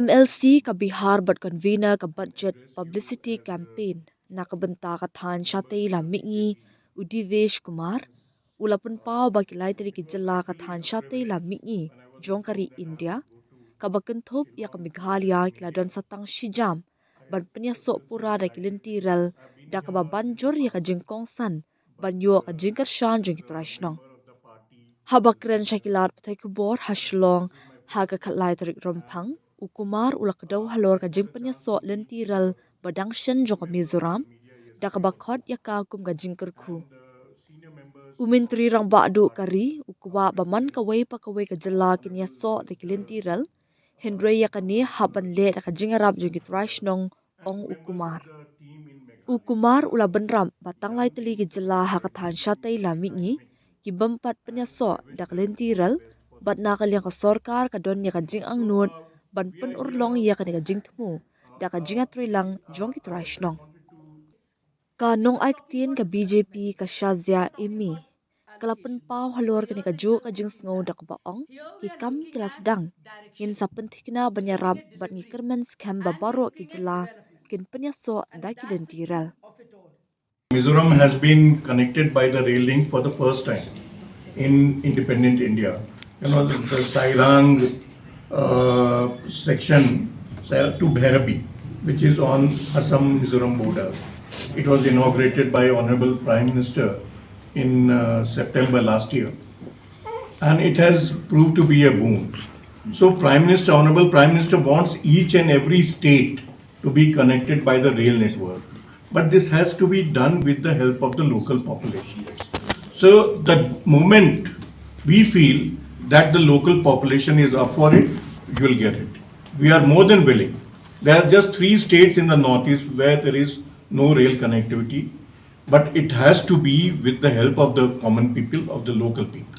MLC ka Bihar but convener ka budget publicity campaign na kabenta ka than shatay lamingi Devesh Kumar ulapun pau bakilai tadi ki jala ka than shatay lamingi jongkari India ka bakenthop ya ka Meghalaya kiladon satang shijam ban penya sok pura da lynti rel da ka banjur ya ka jingkong san ban yo ka jingkyrshan jingkyrshan shnong habakren shakilat patai kubor hashlong haga khatlai tarik rompang ukumar ulakdaw halor ka jingpanya so lynti rel badangshan joka Mizoram da ka bakhot ya ka kum ka jingkerku umintri rang badu kari ukwa baman ka wei pa ka wei ka jala kinya so de lynti rel Henry ya kani haban le da ka jingarap jingkyrshan nong ong ukumar ukumar ula benram batang lai teli ki jala hakathan shatai lamingi ki bampat penyaso dak lentiral bat nakal yang ka sorkar ka don ya ka jing ang nut ban pen urlong ya ka jing thmu da ka jinga trilang jong ki trashnong ka nong aiktien ka BJP ka shazia imi kalapen pau halor ka ka ju ka jing sngo dak baong ki kam kilas dang in sa pentikna banyarab bat ngi kermen scam babaro ki jala kin penyaso da ki lentiral. Mizoram has been connected by the rail link for the first time in independent India. The Sairang section to Bhairapi, which is on Assam-Mizoram border. It was inaugurated by Honorable Prime Minister in September last year, and it has proved to be a boon. So Honorable Prime Minister wants each and every state to be connected by the rail network. But this has to be done with the help of the local population. So the moment we feel that the local population is up for it, you will get it. We are more than willing. There are just 3 states in the northeast where there is no rail connectivity, but it has to be with the help of the common people, of the local people.